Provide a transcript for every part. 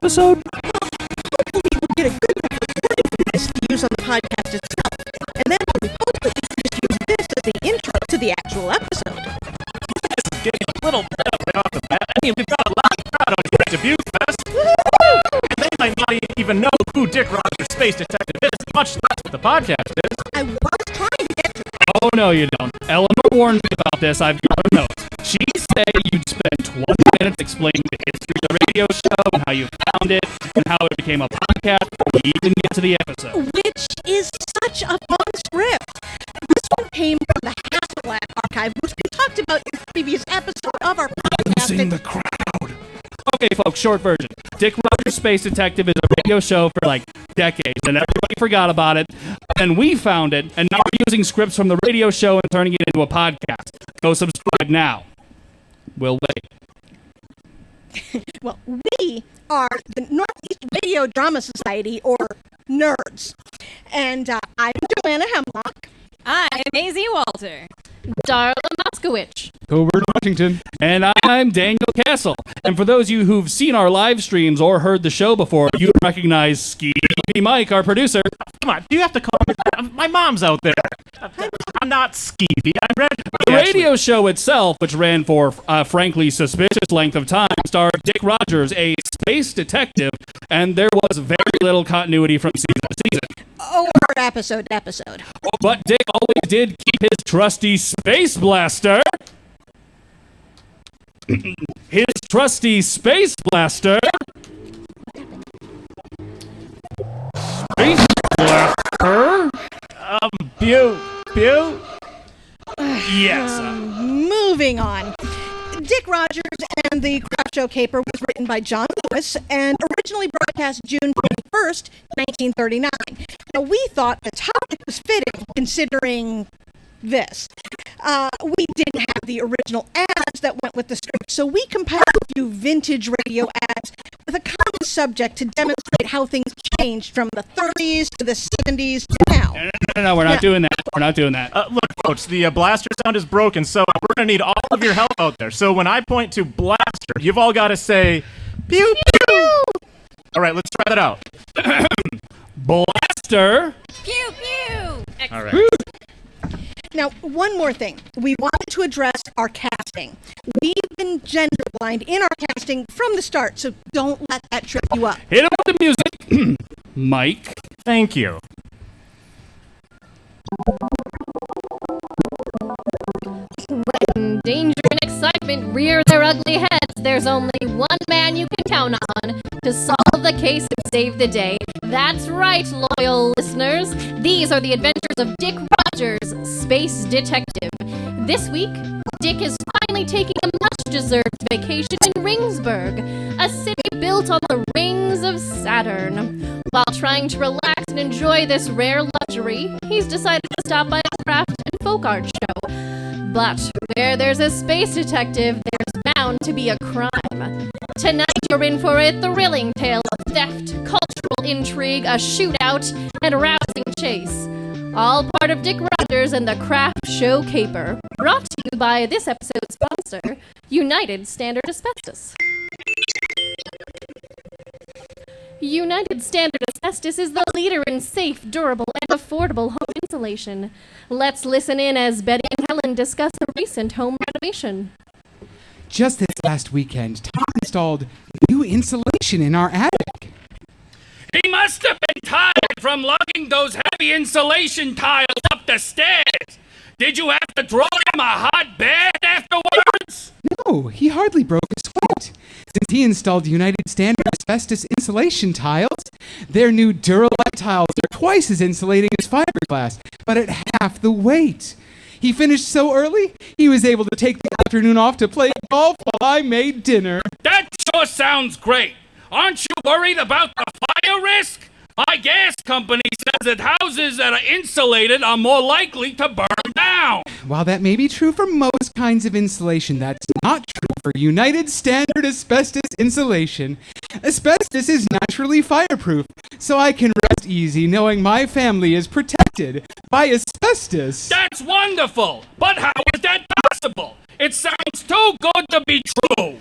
episode? Hopefully we'll get a good recording of this to use on the podcast itself. And then we hopefully just use this as the intro to the actual episode. This is getting a little bit right off the bat. I mean, we've got a live crowd on here at Dubuquefest. And they might not even know who Dick Rogers Space Detective is, much less what the podcast is. I was trying to get to Oh, no, you don't. Eleanor warned me about this. I've got her notes. She said you'd spend 20 minutes explaining the history of the radio show and how you found it and how it became a podcast before we even get to the episode. which is such a fun script. This one came from the Hasselblad archive, which we talked about in the previous episode of our podcast. Losing the crowd. Okay, folks, short version. Dick Rogers Space Detective is a radio show for like decades, and everybody forgot about it. And we found it, and now we're using scripts from the radio show and turning it into a podcast. Go subscribe now. We'll wait. Well, we are the Northeast Radio Drama Society, or N.E.R.D.S. And I'm Joanna Hemlock. I'm Maisie Walter. Darla Moskowitz. Covert Washington. And I'm Daniel Castle. And for those of you who've seen our live streams or heard the show before, you recognize Skeevy Mike, our producer. Come on, do you have to call me that? My mom's out there. I'm not skeevy. I'm ready. The radio show itself, which ran for frankly suspicious length of time, starred Dick Rogers, a space detective, and there was very little continuity from season to season. Or episode to episode. But Dick always did keep his trusty space blaster. His trusty space blaster. Space blaster. Pew. Yes. Moving on. Dick Rogers and the Craftshow Caper was written by John Lewis and originally broadcast June 21st, 1939. Now, we thought the topic was fitting considering this. We didn't have the original ads that went with the script, so we compiled a few vintage radio ads with a common subject to demonstrate how things changed from the 30s to the 70s to now. No, we're not doing that. We're not doing that. Look, folks, the blaster sound is broken, so we're going to need all of your help out there. So when I point to blaster, you've all got to say, pew, pew. All right, let's try that out. Blaster. Pew pew. All right. Now, one more thing. We wanted to address our casting. We've been gender blind in our casting from the start, so don't let that trip you up. Hit him with the music. Mike. Thank you. When danger and excitement rear their ugly heads, there's only one man you can count on to solve the case and save the day. That's right, loyal listeners. These are the adventures of Dick Rogers, Space Detective. This week, Dick is finally taking a much-deserved vacation in Ringsburg, a city built on the rings of Saturn. While trying to relax and enjoy this rare luxury, he's decided to stop by a craft and folk art show. But where there's a space detective, there's bound to be a crime. Tonight you're in for a thrilling tale of theft, cultural intrigue, a shootout, and a rousing chase. All part of Dick Rogers and the Craftshow Caper. Brought to you by this episode's sponsor, United Standard Asbestos. United Standard Asbestos is the leader in safe, durable, and affordable home insulation. Let's listen in as Betty and Helen discuss a recent home renovation. Just this last weekend, Tom installed new insulation in our attic. He must have been tired from lugging those heavy insulation tiles up the stairs. Did you have to draw him a hot bath afterwards? No, he hardly broke a sweat. Since he installed United Standard Asbestos insulation tiles, their new Duralite tiles are twice as insulating as fiberglass, but at half the weight. He finished so early, he was able to take the afternoon off to play golf while I made dinner. That sure sounds great. Aren't you worried about the fire risk? My gas company says that houses that are insulated are more likely to burn down. While that may be true for most kinds of insulation, that's not true for United Standard Asbestos insulation. Asbestos is naturally fireproof, so I can rest easy knowing my family is protected by asbestos. That's wonderful. But how is that possible? It sounds too good to be true.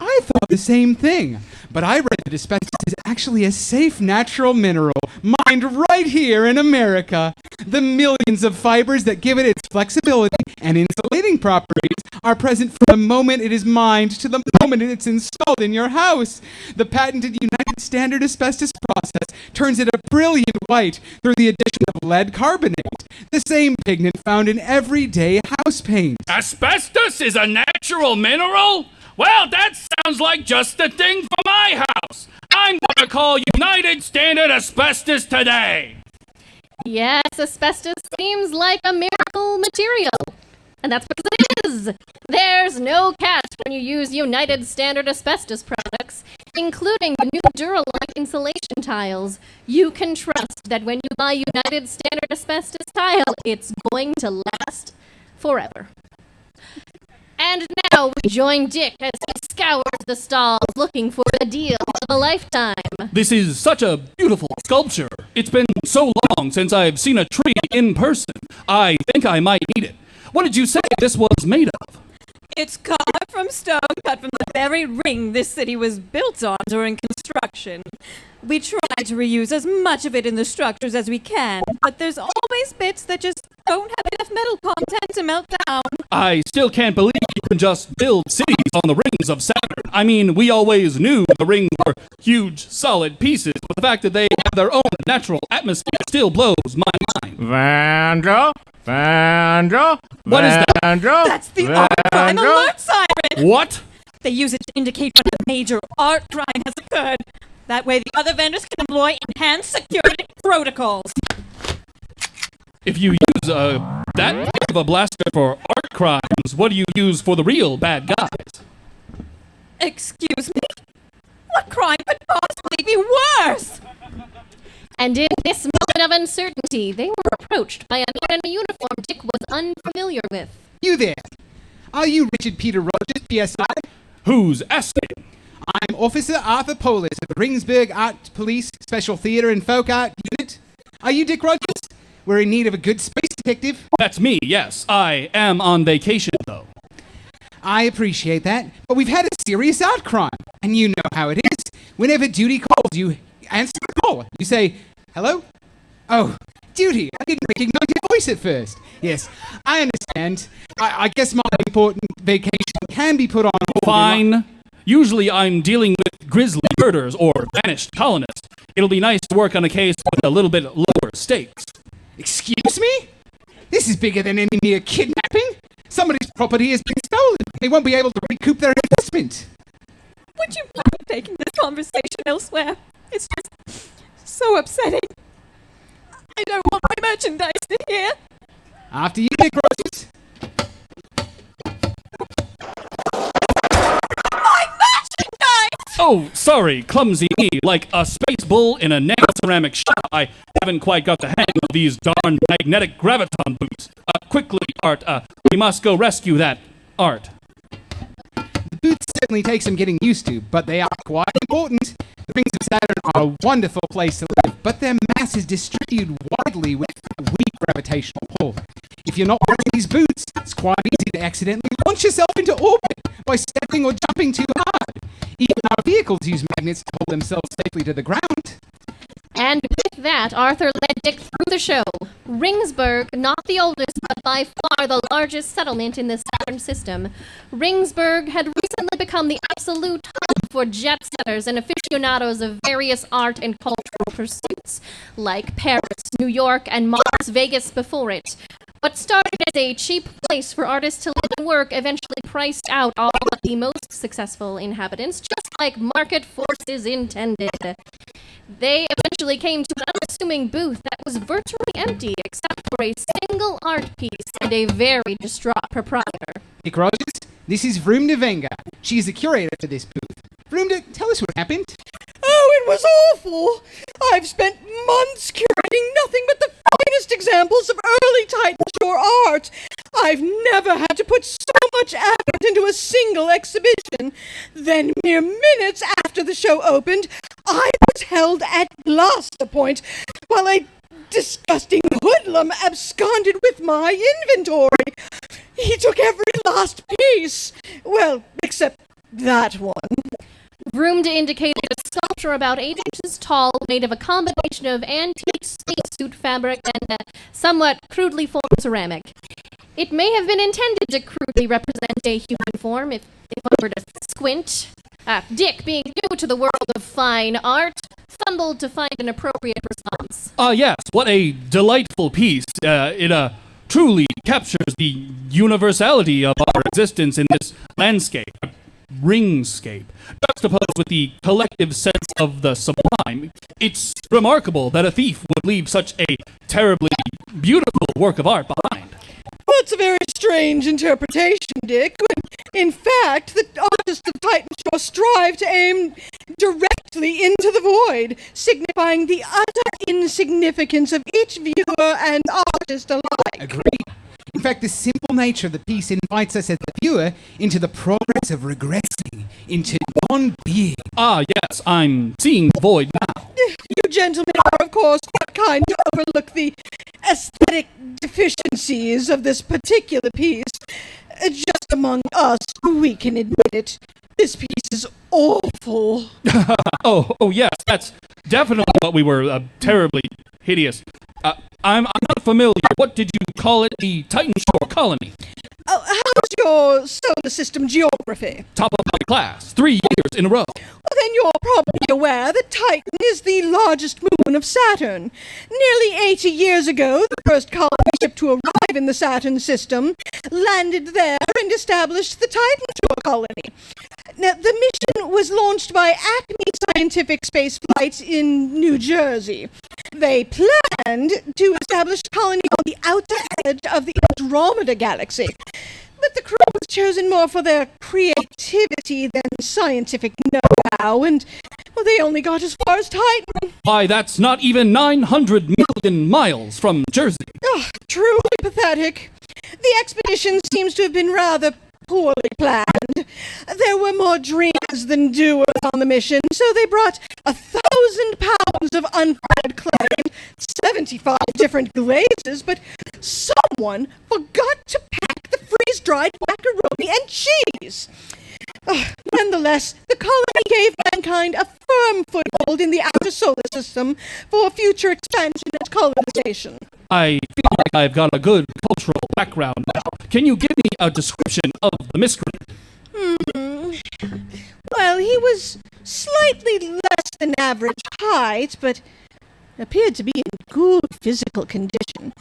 I I thought the same thing. But I read that asbestos is actually a safe natural mineral mined right here in America. The millions of fibers that give it its flexibility and insulating properties are present from the moment it is mined to the moment it's installed in your house. The patented United Standard asbestos process turns it a brilliant white through the addition of lead carbonate, the same pigment found in everyday house paint. Asbestos is a natural mineral? Well, that sounds like just the thing for my house. I'm gonna call United Standard Asbestos today. Yes, asbestos seems like a miracle material. And that's because it is. There's no catch when you use United Standard asbestos products, including the new Duralite insulation tiles. You can trust that when you buy United Standard asbestos tile, it's going to last forever. And now we join Dick as he scours the stalls looking for the deal of a lifetime. This is such a beautiful sculpture. It's been so long since I've seen a tree in person. I think I might need it. What did you say this was made of? It's carved from stone cut from the very ring this city was built on during construction. We try to reuse as much of it in the structures as we can, but there's always bits that just don't have enough metal content to melt down. I still can't believe you can just build cities on the rings of Saturn. I mean, we always knew the rings were huge, solid pieces, but the fact that they have their own natural atmosphere still blows my mind. Vandra? Vandra? What is that? Vandra? That's the art crime alert siren! What? They use it to indicate when a major art crime has occurred. That way the other vendors can employ enhanced security protocols. If you use that kind of a blaster for art crimes, what do you use for the real bad guys? Excuse me? What crime could possibly be worse? And in this moment of uncertainty, they were approached by a man in a uniform Dick was unfamiliar with. You there. Are you Richard Peter Rogers, PSI? Who's asking? I'm Officer Arthur Polis of the Ringsburg Art Police Special Theater and Folk Art Unit. Are you Dick Rogers? We're in need of a good space detective. That's me, yes. I am on vacation, though. I appreciate that, but we've had a serious art crime, and you know how it is. Whenever duty calls, you answer the call. You say, hello? Oh, duty. I didn't recognize your voice at first. Yes, I understand. I guess my important vacation can be put on hold. Fine. Usually I'm dealing with grisly murders or vanished colonists. It'll be nice to work on a case with a little bit lower stakes. Excuse me? This is bigger than any mere kidnapping. Somebody's property has been stolen. They won't be able to recoup their investment. Would you mind taking this conversation elsewhere? It's just so upsetting. I don't want my merchandise in here. After you, Dick Rogers. My merchandise! Oh, sorry, clumsy me. Like a space bull in a nano-ceramic shop. I haven't quite got the hang of these darn magnetic graviton boots. Quickly, Art, we must go rescue that Art. The boots certainly take some getting used to, but they are quite important. The rings of Saturn are a wonderful place to live, but their mass is distributed widely with a weak gravitational pull. If you're not wearing these boots, it's quite easy to accidentally launch yourself into orbit by stepping or jumping too hard. Even our vehicles use magnets to hold themselves safely to the ground. And with that, Arthur led Dick through the show. Ringsburg, not the oldest, but by far the largest settlement in the Saturn system. Ringsburg had recently become the absolute hub for jet setters and aficionados of various art and cultural pursuits, like Paris, New York, and Mars Vegas before it. What started as a cheap place for artists to live and work eventually priced out all but the most successful inhabitants, just like market forces intended. They eventually came to an unassuming booth that was virtually empty except for a single art piece and a very distraught proprietor. Dick Rogers, this is Vroom Venga. She is the curator for this booth. Vroom, tell us what happened. Oh, it was awful. I've spent months curating nothing but the finest examples of early Titan Shore art. I've never had to put so much effort into a single exhibition. Then, mere minutes after the show opened, I was held at blaster point while a disgusting hoodlum absconded with my inventory. He took every last piece. Well, except that one. Room to indicate a sculpture about 8 inches tall, made of a combination of antique spacesuit fabric and somewhat crudely formed ceramic. It may have been intended to crudely represent a human form if one were to squint. Dick, being new to the world of fine art, fumbled to find an appropriate response. Yes, what a delightful piece. It truly captures the universality of our existence in this landscape, ringscape, juxtaposed with the collective sense of the sublime. It's remarkable that a thief would leave such a terribly beautiful work of art behind. That's a very strange interpretation, Dick. When, in fact, the artists of Titanshaw strive to aim directly into the void, signifying the utter insignificance of each viewer and artist alike. Agreed. In fact, the simple nature of the piece invites us as the viewer into the progress of regressing into non-being. Yes, I'm seeing the void now. You gentlemen are, of course, not kind to overlook the aesthetic deficiencies of this particular piece. Just among us, we can admit it. This piece is awful. Yes, that's definitely what we were terribly hideous. I'm not familiar. What did you call it? The Titanshore colony? How's your solar system geography? Top of my class. 3 years in a row. Well, then you're probably aware that Titan is the largest moon of Saturn. Nearly 80 years ago, the first colony ship to arrive in the Saturn system landed there and established the Titanshore colony. Now, the mission was launched by Acme Scientific Space Flight in New Jersey. They planned to establish a colony on the outer edge of the Andromeda galaxy. But the crew was chosen more for their creativity than scientific know-how, and they only got as far as Titan. Why, that's not even 900 million miles from Jersey. Truly pathetic. The expedition seems to have been rather poorly planned. There were more dreamers than doers on the mission, so they brought 1,000 pounds of unfired clay and 75 different glazes, but someone forgot to pack the freeze-dried macaroni and cheese. Nonetheless, the colony gave mankind a firm foothold in the outer solar system for future expansion and colonization. I feel like I've got a good cultural background now. Can you give me a description of the miscreant? Well, he was slightly less than average height, but appeared to be in good physical condition.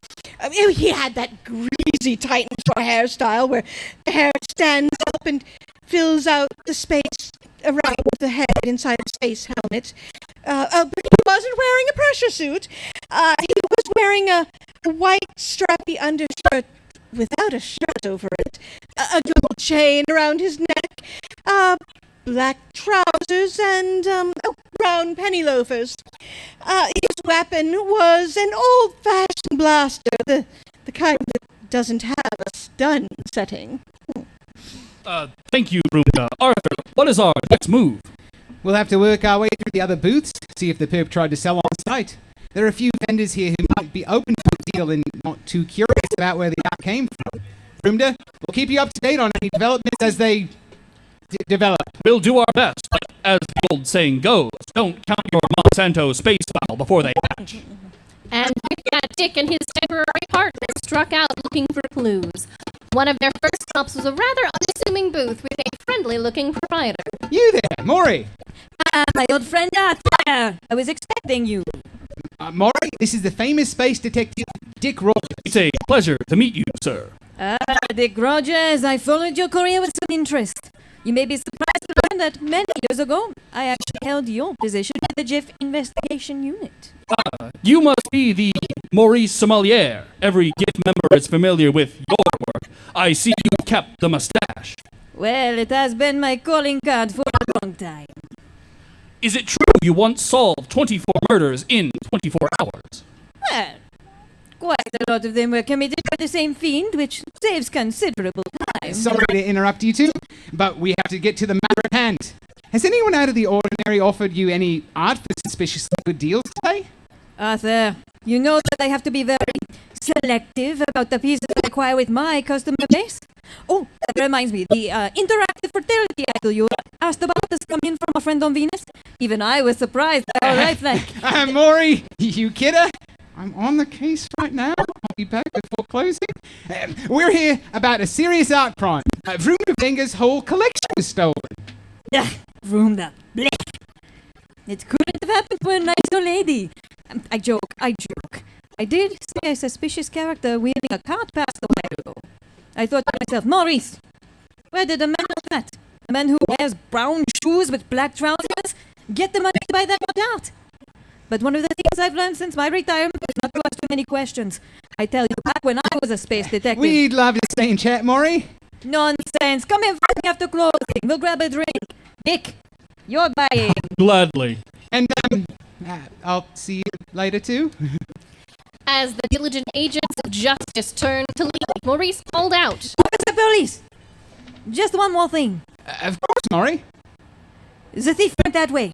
He had that greasy Titanshaw hairstyle where the hair stands up and fills out the space around the head inside a space helmet. But he wasn't wearing a pressure suit. He was wearing a white strappy undershirt without a shirt over it, a gold chain around his neck, black trousers, and brown penny loafers. His weapon was an old-fashioned blaster, the kind that doesn't have a stun setting. Thank you, Brunda. Arthur, what is our next move? We'll have to work our way through the other booths, see if the perp tried to sell on site. There are a few vendors here who might be open to a deal and not too curious about where the art came from. Brunda, we'll keep you up to date on any developments as they develop. We'll do our best, but as the old saying goes, don't count your Monsanto space fowl before they hatch. And with that, Dick and his temporary partner struck out looking for clues. One of their first stops was a rather unassuming booth with a friendly-looking proprietor. You there, Maury. My old friend Arthur. I was expecting you. Maury, this is the famous space detective Dick Rogers. It's a pleasure to meet you, sir. Dick Rogers, I followed your career with some interest. You may be surprised to learn that many years ago, I actually held your position at the JIF Investigation Unit. You must be the Maurice Sommelier. Every GIF member is familiar with your work. I see you kept the mustache. Well, it has been my calling card for a long time. Is it true you once solved 24 murders in 24 hours? Well, quite a lot of them were committed by the same fiend, which saves considerable time. Sorry to interrupt you two, but we have to get to the matter at hand. Has anyone out of the ordinary offered you any art for suspiciously good deals today? Arthur, you know that I have to be very selective about the pieces I acquire with my customer base. Oh, that reminds me, the interactive fertility idol you asked about has come in from a friend on Venus. Even I was surprised. All right, thank. Maury, you kidder? I'm on the case right now. I'll be back before closing. We're here about a serious art crime. Vroomdavinger's whole collection was stolen. Vroomda. Blech. It couldn't have happened to a nice old lady. I joke. I did see a suspicious character wielding a cart passed a while ago. I thought to myself, Maurice, where did the man of that? A man who wears brown shoes with black trousers? Get the money to buy that out. But one of the things I've learned since my retirement is not to ask too many questions. I tell you, back when I was a space detective... We'd love to stay and chat, Maury. Nonsense. Come in after closing. We'll grab a drink. Dick, you're buying. Gladly. And, I'll see you later, too. As the diligent agents of justice turned to leave, Maurice called out. Where's the police? Just one more thing. Of course, Maury. The thief went that way.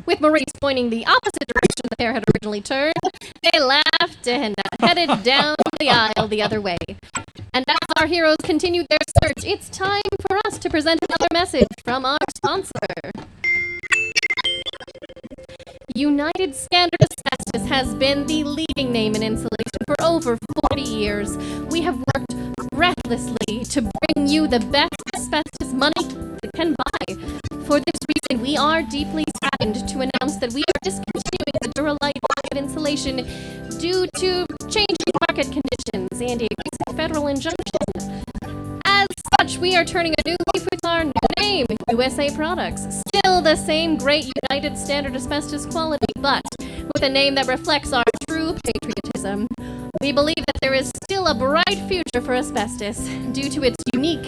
With Maurice pointing the opposite direction the pair had originally turned, they laughed and headed down the aisle the other way. And as our heroes continued their search, it's time for us to present another message from our sponsor. United Standard Asbestos has been the leading name in insulation for over 40 years. We have worked breathlessly to bring you the best asbestos money can buy. For this reason, we are deeply saddened to announce that we are discontinuing the Duralite line of insulation due to changing market conditions and a recent federal injunction. As such, we are turning a new leaf with our new name, USA Products. Still the same great United Standard Asbestos quality, but with a name that reflects our true patriotism. We believe that there is still a bright future for asbestos. Due to its unique,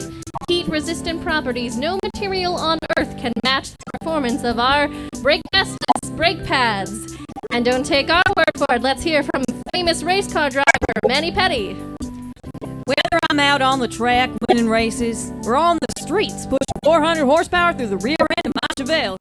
heat-resistant properties, no material on Earth can match the performance of our Breakbestos brake pads. And don't take our word for it, let's hear from famous race car driver Manny Petty. Whether I'm out on the track winning races or on the streets pushing 400 horsepower through the rear end of my Chevelle,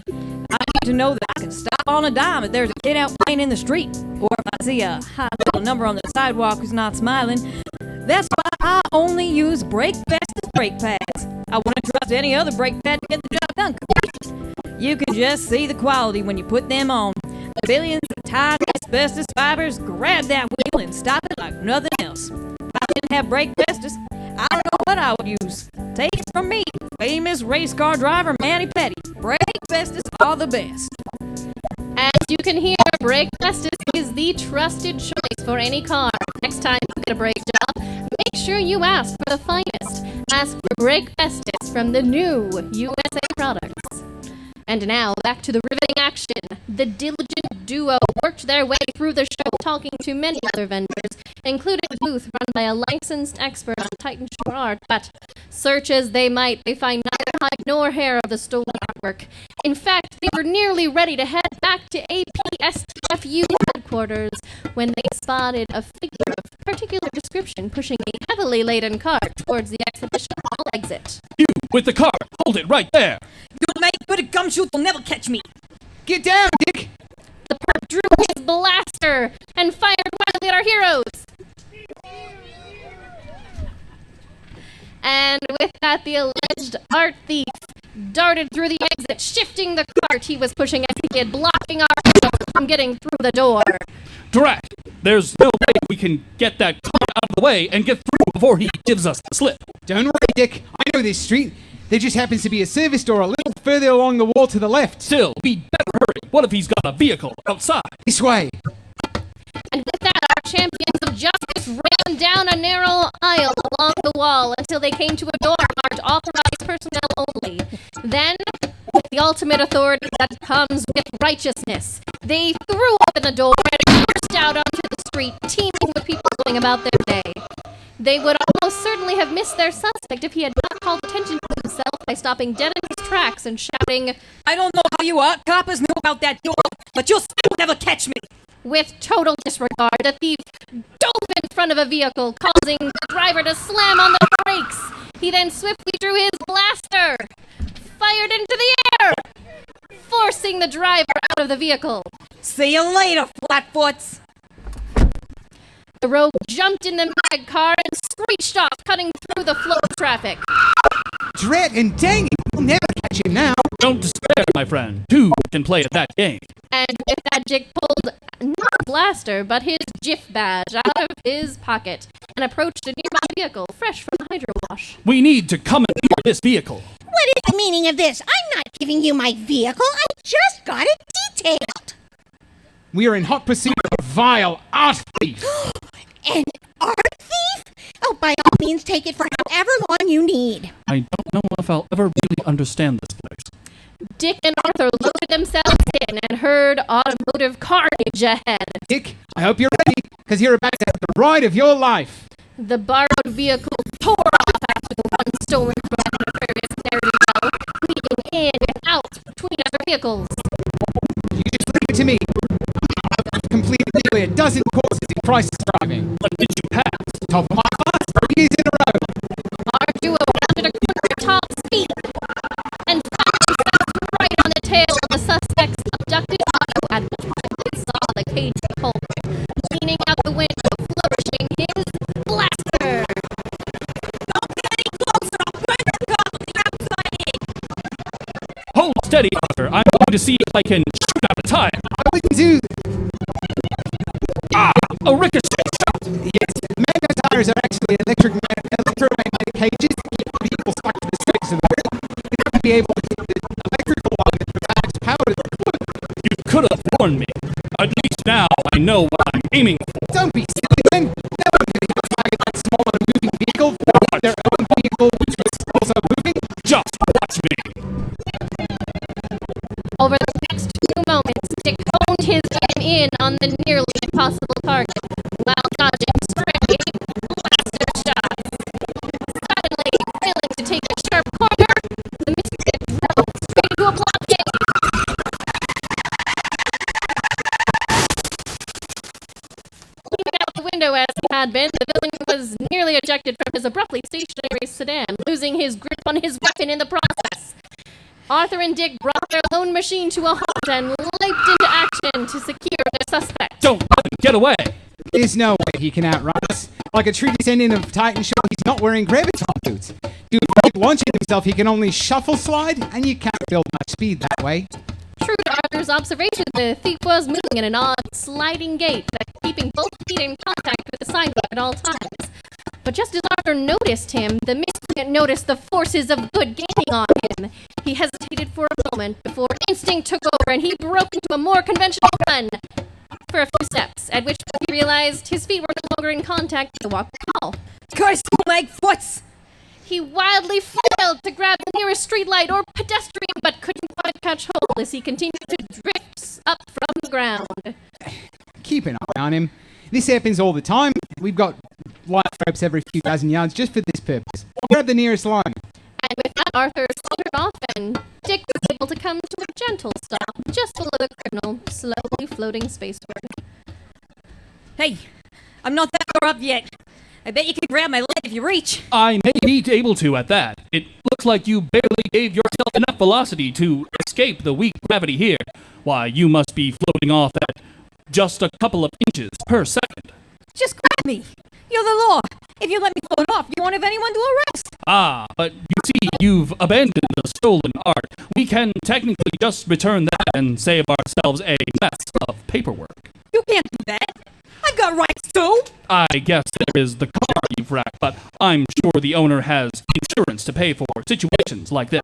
I need to know that I can stop on a dime if there's a kid out playing in the street, or if I see a high little number on the sidewalk who's not smiling. That's why I only use Breakbestos brake pads. I wouldn't trust any other brake pad to get the job done correct. You can just see the quality when you put them on. The billions of tiny asbestos fibers grab that wheel and stop it like nothing else. If I didn't have Breakbestos, I don't know what I would use. Take it from me, famous race car driver Manny Petty. Breakbestos are the best. As you can hear, Breakbestos is the trusted choice for any car. Next time you get a brake job, make sure you ask for the finest. Ask for Breakbestos from the new USA Products. And now, back to the riveting action. The diligent duo worked their way through the show, talking to many other vendors, including a booth run by a licensed expert on Titan Shore art. But search as they might, they find neither hide nor hair of the stolen artwork. In fact, they were nearly ready to head back to APSTFU headquarters when they spotted a figure of particular description pushing a heavily laden cart towards the exhibition hall exit. You, with the cart, hold it right there. You make good gumshoe will never catch me. Get down, Dick. The perp drew his blaster and fired wildly at our heroes. And with that, the alleged art thief darted through the exit, shifting the cart he was pushing as he did, blocking our heroes from getting through the door. Drat! There's no way we can get that cart out of the way and get through before he gives us the slip. Don't worry, Dick. I know this street. There just happens to be a service door a little further along the wall to the left. Still, we'd better hurry. What if he's got a vehicle outside? This way. And with that, our champions of justice ran down a narrow aisle along the wall until they came to a door marked authorized personnel only. Then, with the ultimate authority that comes with righteousness, they threw open the door and burst out onto the street, teeming with people going about their day. They would almost certainly have missed their suspect if he had not called attention to himself by stopping dead in his tracks and shouting, I don't know how you art coppers knew about that door, but you'll still never catch me. With total disregard, the thief dove in front of a vehicle, causing the driver to slam on the brakes. He then swiftly drew his blaster, fired into the air, forcing the driver out of the vehicle. See you later, flatfoots. The rogue jumped in the mag car and screeched off, cutting through the flow of traffic. Drat and dang it, we'll never catch him now. Don't despair, my friend. Two can play at that game. And with that, Dick pulled not a blaster, but his GIF badge out of his pocket and approached a nearby vehicle, fresh from the hydro wash. We need to commandeer this vehicle. What is the meaning of this? I'm not giving you my vehicle. I just got it detailed. We are in hot pursuit of a vile art thief. An art thief? Oh, by all means, take it for however long you need. I don't know if I'll ever really understand this place. Dick and Arthur loaded themselves in and heard automotive carnage ahead. Dick, I hope you're ready, because you're about to have the ride of your life. The borrowed vehicle tore off after the one stolen from the nefarious N.E.R.D.S, weaving in and out between other vehicles. You just leave it to me. I've completed nearly a dozen courses in crisis driving. What did you pass? Top of my class 3 years in a row. Our duo rounded a corner at top speed and found themselves right on the tail of the suspect's abducted auto, at which point they saw the caged culprit leaning out the window, flourishing his blaster. Don't get any closer. I'll burn the car from the outside in. Hold steady, Arthur. I'm going to see if I can shoot out a tire. I wouldn't do. A ricochet shot. Yes, magnet tires are actually electromagnetic cages that keep people stuck to the surface of the wheel. You have to be able to keep the electrical one that provides power to the fluid. You could have warned me. At least now I know what I'm aiming for. Don't be silly, then. No one could hit a target that small on a moving vehicle without their own vehicle, which was also moving. Just watch me. Over the next few moments, Dick honed his aim in on the nearly impossible target, while dodging stray blaster shots. Suddenly, failing to take a sharp corner, the misfit drove straight into a blockade. Leaning out the window as he had been, the villain was nearly ejected from his abruptly stationary sedan, losing his grip on his weapon in the process. Arthur and Dick brought their lone machine to a halt and leaped into action to secure their suspect. Don't let him get away. There's no way he can outrun us. Like a true descendant of Titan show, he's not wearing graviton boots. Dude, launching himself, he can only shuffle slide, and you can't build much speed that way. True to Arthur's observation, the thief was moving at an odd, sliding gait that keeping both feet in contact with the sidewalk at all times. But just as Arthur noticed him, the miscreant noticed the forces of good gaining on him. He hesitated for a moment before instinct took over and he broke into a more conventional run for a few steps, at which point he realized his feet were no longer in contact with the walkway wall. Curse you, Lightfoots! He wildly flailed to grab the nearest streetlight or pedestrian, but couldn't quite catch hold as he continued to drift up from the ground. Keep an eye on him. This happens all the time. We've got light ropes every few dozen yards just for this purpose. Grab the nearest line. And with that, Arthur sauntered off, and Dick was able to come to a gentle stop just below the criminal, slowly floating spaceward. Hey, I'm not that far up yet. I bet you can grab my leg if you reach. I may be able to at that. It looks like you barely gave yourself enough velocity to escape the weak gravity here. Why, you must be floating off at just a couple of inches per second. Just grab me. You're the law. If you let me float off, you won't have anyone to arrest. Ah, but you see, you've abandoned the stolen art. We can technically just return that and save ourselves a mess of paperwork. You can't do that. I've got rights too. I guess there is the car you've wrecked, but I'm sure the owner has insurance to pay for situations like this.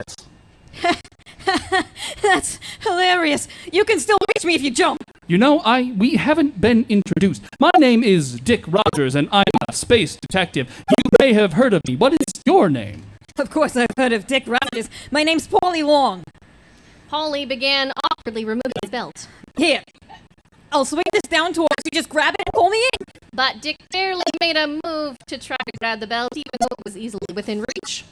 That's hilarious. You can still reach me if you jump. You know, we haven't been introduced. My name is Dick Rogers, and I'm a space detective. You may have heard of me. What is your name? Of course I've heard of Dick Rogers. My name's Paulie Long. Paulie began awkwardly removing his belt. Here. I'll swing this down towards you. Just grab it and pull me in. But Dick barely made a move to try to grab the belt, even though it was easily within reach.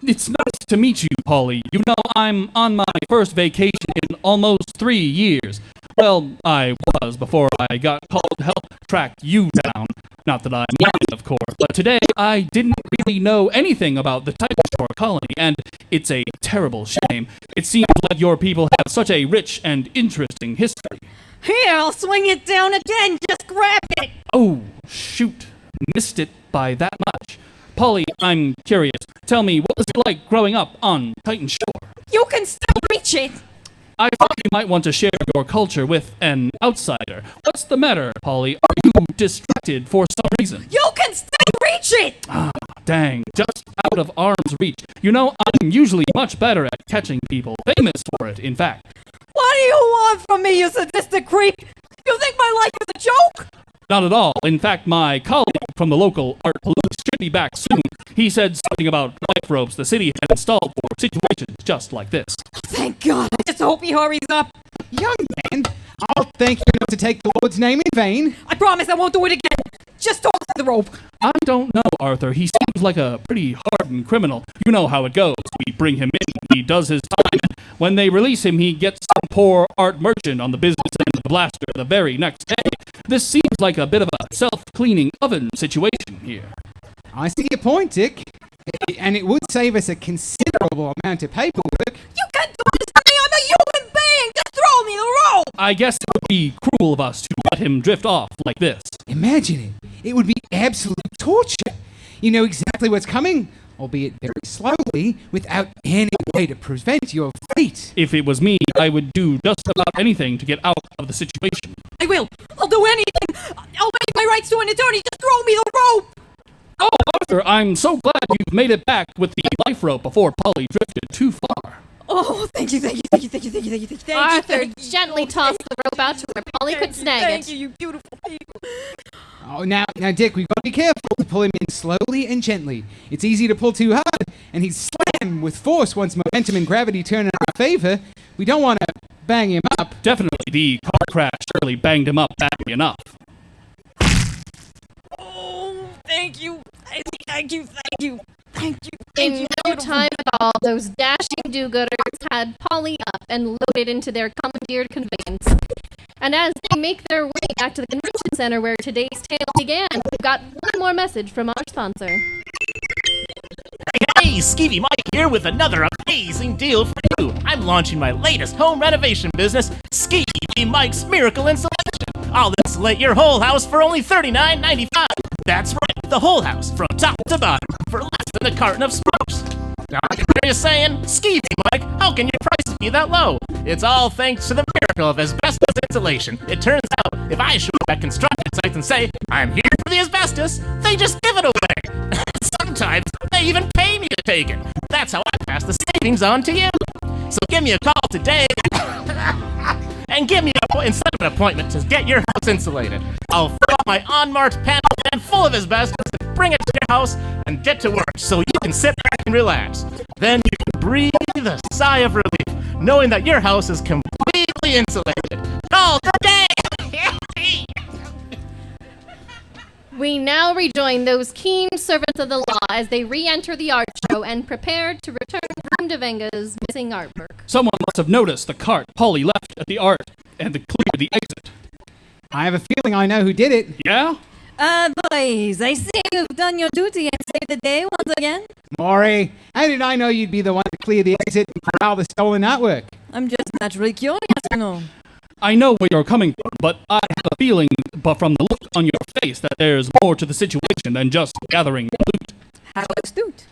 It's nice to meet you, Paulie. You know, I'm on my first vacation in almost 3 years. Well, I was before I got called to help track you down. Not that I'm lying, of course, but today I didn't really know anything about the Titan Shore colony, and it's a terrible shame. It seems like your people have such a rich and interesting history. Here, I'll swing it down again. Just grab it. Oh, shoot. Missed it by that much. Polly, I'm curious. Tell me, what was it like growing up on Titan Shore? You can still reach it. I thought you might want to share your culture with an outsider. What's the matter, Polly? Are you distracted for some reason? You can still reach it. Ah, dang, just out of arm's reach. You know, I'm usually much better at catching people. Famous for it, in fact. What do you want from me, you sadistic creep? You think my life is a joke? Not at all. In fact, my colleague from the local art police should be back soon. He said something about life ropes the city had installed for situations just like this. Thank God. I just hope he hurries up. Young man, I'll thank you not to take the Lord's name in vain. I promise I won't do it again. Just toss the rope. I don't know, Arthur. He seems like a pretty hardened criminal. You know how it goes. We bring him in, he does his time. When they release him, he gets some poor art merchant on the business end of the blaster the very next day. This seems like a bit of a self-cleaning oven situation here. I see your point, Dick. And it would save us a considerable amount of paperwork. You can't do this to me. I'm a human being. Just throw me the rope. I guess it would be cruel of us to let him drift off like this. Imagine it. It would be absolute torture. You know exactly what's coming, albeit very slowly, without any way to prevent your fate. If it was me, I would do just about anything to get out of the situation. I will. I'll do anything. I'll waive my rights to an attorney. Just throw me the rope. Oh, Arthur, I'm so glad you've made it back with the life rope before Polly drifted too far. Oh, thank you, thank you, thank you, thank you, thank you, thank you, thank you. Arthur thank you. gently tossed the rope out to where Polly could snag Thank it. you, you beautiful people. Oh, now, Dick, we've got to be careful to pull him in slowly and gently. It's easy to pull too hard, and he's slammed with force once momentum and gravity turn in our favor. We don't want to bang him up. Definitely, the car crash surely banged him up badly enough. Oh, thank you. Thank you, thank you. Thank you. Thank In you. no time at all, those dashing do-gooders had Polly up and loaded into their commandeered conveyance. And as they make their way back to the convention center where today's tale began, we've got one more message from our sponsor. Hey, Skeevy Mike here with another amazing deal for you. I'm launching my latest home renovation business, Skeevy Mike's Miracle Insulation. I'll insulate your whole house for only $39.95. That's right, the whole house from top to bottom for less than a carton of smokes. Now, I can hear you saying, Skeevy Mike, how can your prices be that low? It's all thanks to the miracle of asbestos insulation. It turns out, if I show up at construction sites and say, I'm here for the asbestos, they just give it away. Sometimes they even pay me to take it. That's how I pass the savings on to you. So give me a call today and give me and set up an appointment to get your house insulated. I'll fill up my unmarked panel van full of asbestos and bring it to your house and get to work so you can sit back and relax. Then you can breathe a sigh of relief, knowing that your house is completely insulated. Call today! We now rejoin those keen servants of the law as they re-enter the art show and prepare to return Vroom Devenga's missing artwork. Someone must have noticed the cart Polly left at the art and cleared the exit. I have a feeling I know who did it. Yeah? Boys, I see you've done your duty and saved the day once again. Maury, how did I know you'd be the one to clear the exit and corral the stolen artwork? I'm just naturally curious, you know. I know where you're coming from, but I have a feeling, but from the look on your face, that there's more to the situation than just gathering the loot. How astute.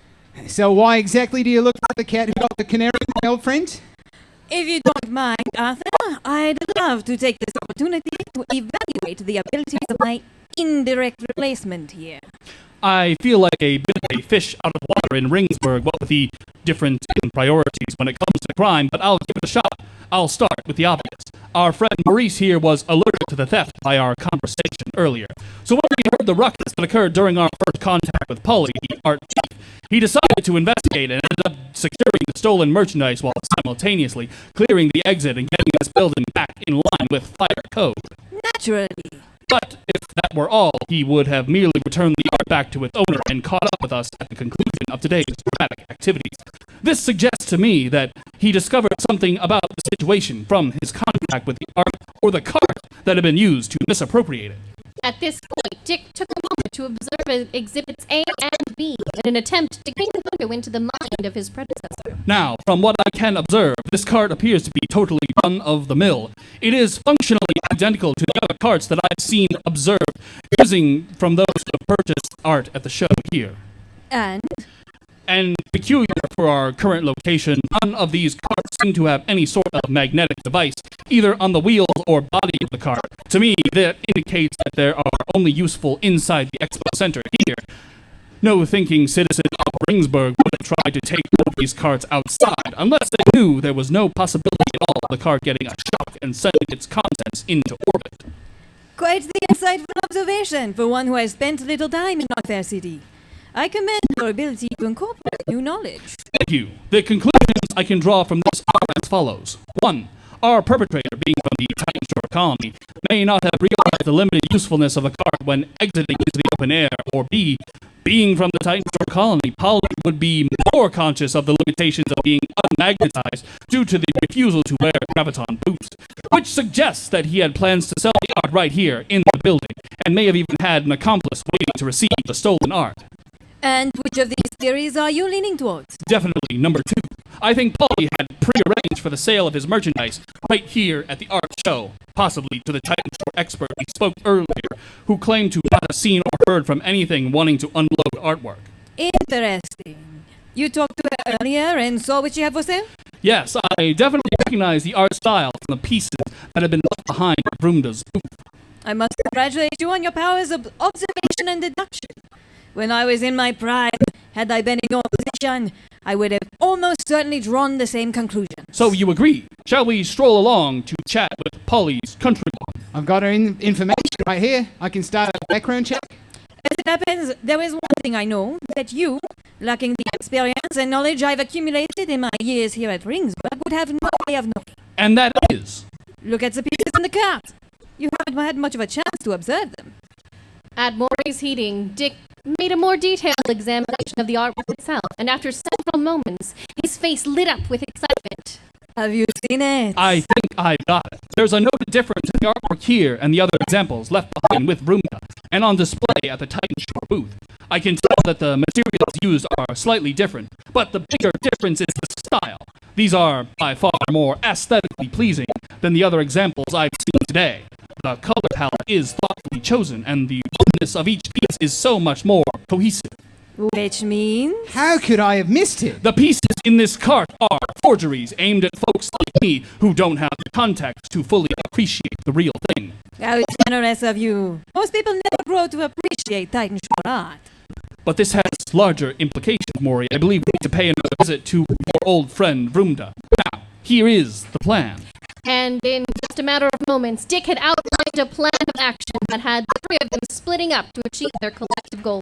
So why exactly do you look like the cat who got the canary, my old friend? If you don't mind, Arthur, I'd love to take this opportunity to evaluate the abilities of my indirect replacement here. I feel like a bit of a fish out of water in Ringsburg, what with the difference in priorities when it comes to crime, but I'll give it a shot. I'll start with the obvious. Our friend Maurice here was alerted to the theft by our conversation earlier. So when we heard the ruckus that occurred during our first contact with Polly, the art chief, he decided to investigate and ended up securing the stolen merchandise while simultaneously clearing the exit and getting this building back in line with fire code. Naturally. But if that were all, he would have merely returned the art back to its owner and caught up with us at the conclusion of today's dramatic activities. This suggests to me that he discovered something about the situation from his contact with the art or the cart that had been used to misappropriate it. At this point, Dick took a moment to observe exhibits A and B in an attempt to gain a window into the mind of his predecessor. Now, from what I can observe, this cart appears to be totally run-of-the-mill. It is functionally identical to the other carts that I've seen observed using from those who have purchased art at the show here. And peculiar for our current location, none of these carts seem to have any sort of magnetic device, either on the wheels or body of the cart. To me, that indicates that they are only useful inside the expo center here. No thinking citizen of Ringsburg would have tried to take one of these carts outside, unless they knew there was no possibility at all of the cart getting a shock and sending its contents into orbit. Quite the insightful observation for one who has spent little time in our fair city. I commend your ability to incorporate new knowledge. Thank you. The conclusions I can draw from this are as follows. 1. Our perpetrator, being from the Titan Shore colony, may not have realized the limited usefulness of a cart when exiting into the open air, or B. Being from the Titan Shore colony, Polly would be more conscious of the limitations of being unmagnetized due to the refusal to wear graviton boots, which suggests that he had plans to sell the art right here in the building, and may have even had an accomplice waiting to receive the stolen art. And which of these theories are you leaning towards? Definitely number 2. I think Polly had prearranged for the sale of his merchandise right here at the art show, possibly to the Titan Shore expert we spoke earlier, who claimed to not have seen or heard from anything wanting to unload artwork. Interesting. You talked to her earlier and saw what she had for sale? Yes, I definitely recognize the art style from the pieces that have been left behind at Brumda's booth. I must congratulate you on your powers of observation and deduction. When I was in my prime, had I been in your position, I would have almost certainly drawn the same conclusion. So you agree? Shall we stroll along to chat with Polly's countrywoman? I've got her information right here. I can start a background check. As it happens, there is one thing I know, that you, lacking the experience and knowledge I've accumulated in my years here at Ringsburg, would have no way of knowing. And that is? Look at the pieces in the cart. You haven't had much of a chance to observe them. At Maury's heating, Dick made a more detailed examination of the artwork itself, and after several moments, his face lit up with excitement. Have you seen it? I think I've got it. There's a noted difference in the artwork here and the other examples left behind with Brumda and on display at the Titan Shore booth. I can tell that the materials used are slightly different, but the bigger difference is the style. These are by far more aesthetically pleasing than the other examples I've seen today. The color palette is thoughtfully chosen, and the oneness of each piece is so much more cohesive. Which means? How could I have missed it? The pieces in this cart are forgeries aimed at folks like me who don't have the context to fully appreciate the real thing. How generous of you. Most people never grow to appreciate Titan Shore art. But this has larger implications, Maury. I believe we need to pay another visit to your old friend, Brumda. Now, here is the plan. And in just a matter of moments, Dick had outlined a plan of action that had the three of them splitting up to achieve their collective goals.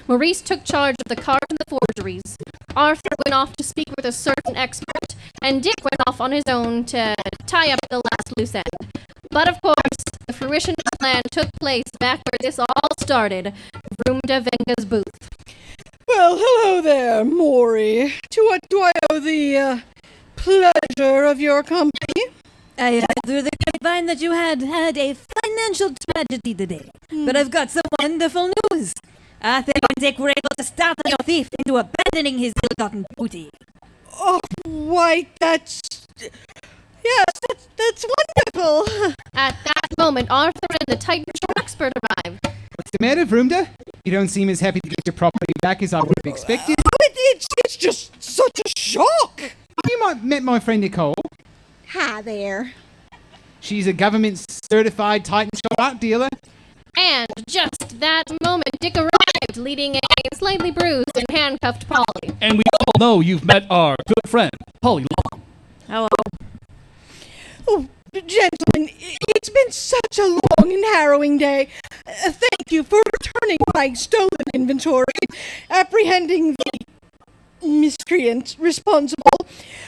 Maurice took charge of the cart and the forgeries. Arthur went off to speak with a certain expert, and Dick went off on his own to tie up the last loose end. But of course, the fruition of the plan took place back where this all started, Brumda Venga's booth. Well, hello there, Maury. To what do I owe the pleasure of your company? I heard through the grapevine that you had a financial tragedy today. But I've got some wonderful news. Arthur and Dick were able to startle your thief into abandoning his ill-gotten booty. Oh, why, that's... Yes, that's wonderful. At that moment, Arthur and the Titan Shore expert arrived. What's the matter, Brumda? You don't seem as happy to get your property back as I would have expected. It's just such a shock. You met my friend Nicole. Hi there. She's a government-certified Titan Shore art dealer. And just that moment, Dick arrived, leading a slightly bruised and handcuffed Polly. And we all know you've met our good friend, Polly Long. Hello. Oh, gentlemen, it's been such a long and harrowing day. Thank you for returning my stolen inventory, apprehending the miscreant responsible.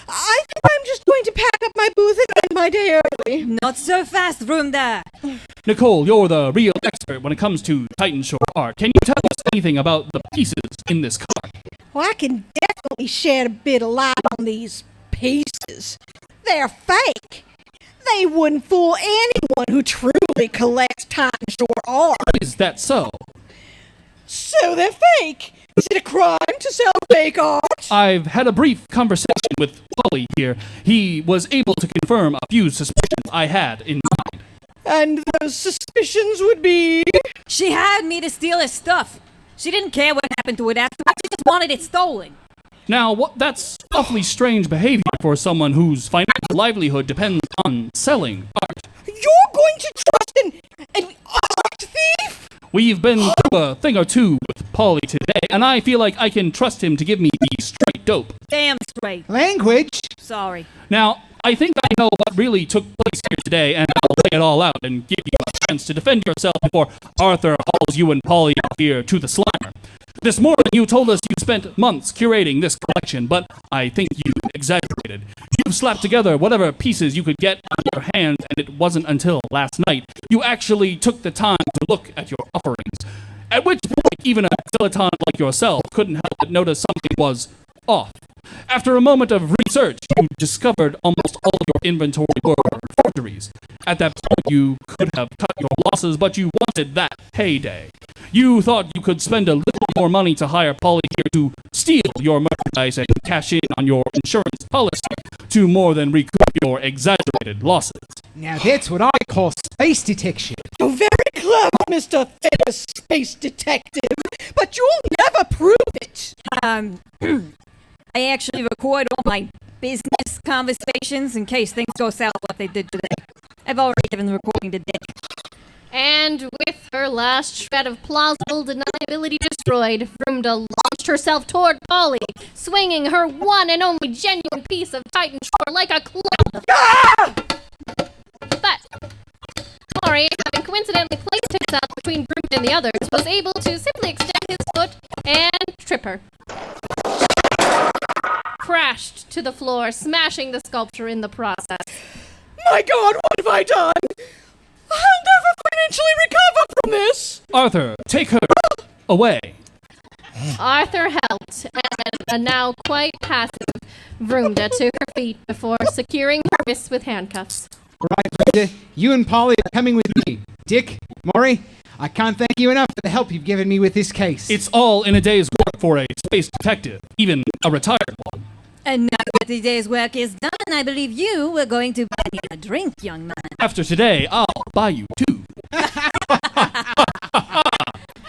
I think I'm just going to pack up my booth and end my day early. Not so fast, Brumda. Nicole, you're the real expert when it comes to Titan Shore art. Can you tell us anything about the pieces in this cart? Well, I can definitely shed a bit of light on these pieces. They're fake. They wouldn't fool anyone who truly actually collect Titan Shore art. Is that so? So they're fake. Is it a crime to sell fake art? I've had a brief conversation with Polly here. He was able to confirm a few suspicions I had in mind. And those suspicions would be... She hired me to steal her stuff. She didn't care what happened to it afterwards. She just wanted it stolen. Now, that's awfully strange behavior for someone whose financial livelihood depends on selling art. You're going to trust an art thief? We've been through a thing or two with Polly today, and I feel like I can trust him to give me the straight dope. Damn straight. Language? Sorry. Now, I think I know what really took place here today, and I'll lay it all out and give you a chance to defend yourself before Arthur hauls you and Polly out here to the Slimer. This morning, you told us you spent months curating this collection, but I think you exaggerated. You slapped together whatever pieces you could get on your hand, and it wasn't until last night you actually took the time to look at your offerings. At which point, even a dilettante like yourself couldn't help but notice something was off. After a moment of research, you discovered almost all of your inventory were forgeries. At that point, you could have cut your losses, but you wanted that payday. You thought you could spend a little more money to hire Polly here to steal your merchandise and cash in on your insurance policy to more than recoup your exaggerated losses. Now that's what I call space detection. You're very clever, Mr. Famous Space Detective, but you'll never prove it. I actually record all my business conversations in case things go south like they did today. I've already given the recording to Dick. And with her last shred of plausible deniability destroyed, Vroomda launched herself toward Polly, swinging her one and only genuine piece of Titan Shore like a club. Ah! But Maury, having coincidentally placed himself between Vroomda and the others, was able to simply extend his foot and trip her. Crashed to the floor, smashing the sculpture in the process. My God, what have I done? I'll never financially recover from this. Arthur, take her away. Arthur helped, and a now quite passive Vroomda to her feet before securing her wrists with handcuffs. Right, Brenda, you and Polly are coming with me. Dick, Maury, I can't thank you enough for the help you've given me with this case. It's all in a day's work for a space detective, even a retired one. And now that the day's work is done, I believe you were going to buy me a drink, young man. After today, I'll buy you two.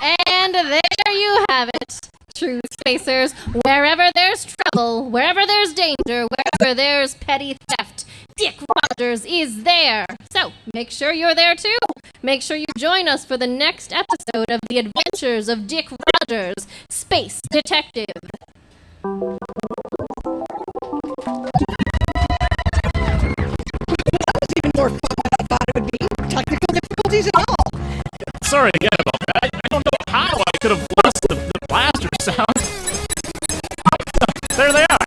And there you have it, true spacers. Wherever there's trouble, wherever there's danger, wherever there's petty theft, Dick Rogers is there. So make sure you're there too. Make sure you join us for the next episode of The Adventures of Dick Rogers, Space Detective. Even more fun than I thought it would be. Technical difficulties and all. Sorry again about that. I don't know how I could have lost the blaster sound. There they are.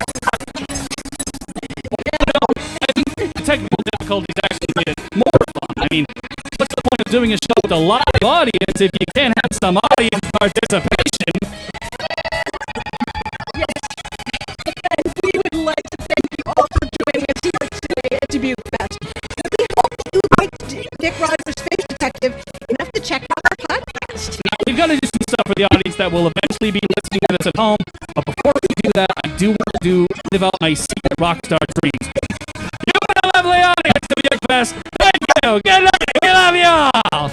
The technical difficulties actually made it more fun. I mean, what's the point of doing a show with a live audience if you can't have some audience participation? We would like to thank you all for joining us here today at Dubuquefest. We hope that you liked Dick Rogers Space Detective enough to check out our podcast. Now, we've got to do some stuff for the audience that will eventually be listening to this at home. But before we do that, I do want to live out my secret rock star dreams. You've been a lovely audience to Dubuquefest. Thank you. Good night. We love you all.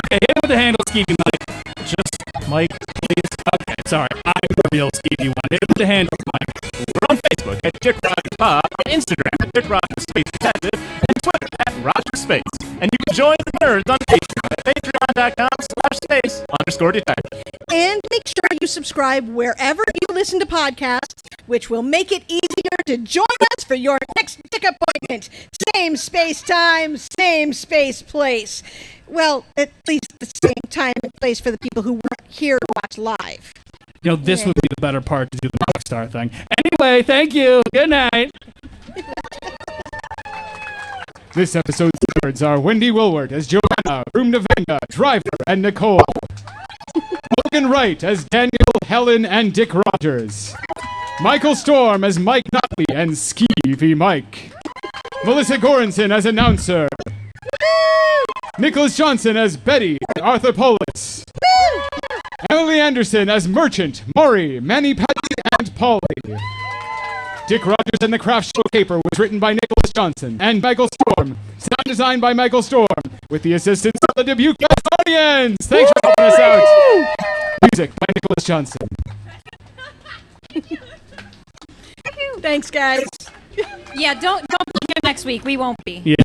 Okay, hit it with the handle, Skeevy Mike. Just Mike, please. Okay, sorry. I'm the real Skeevy one. Hit it with the handle, Mike. We're on Facebook at Dick Rogers Pod, on Instagram at Dick Rogers Space Detective, and Twitter at Rogers Space. And you can join the nerds on Patreon at patreon.com/space_detective. And make sure you subscribe wherever you listen to podcasts, which will make it easier to join us for your next Dick appointment. Same space time, same space place. Well, at least the same time and place for the people who weren't here to watch live. You know, this would be the better part to do the rock star thing. Anyway, thank you. Good night. This episode's nerds are Wendy Wilward as Joanna, Vroomda Venda, Driver, and Nicole. Logan Wright as Daniel, Helen, and Dick Rogers. Michael Storm as Mike Notley and Skeevy Mike. Melissa Goranson as announcer. Nicholas Johnson as Betty and Arthur Polis. Emily Anderson as Merchant, Maury, Manny Patty, and Polly. Dick Rogers and the Craftshow Caper was written by Nicholas Johnson and Michael Storm. Sound design by Michael Storm, with the assistance of the Dubuquefest audience. Thanks for helping us out. Music by Nicholas Johnson. Thanks, guys. Yeah, don't be here next week. We won't be. Yeah.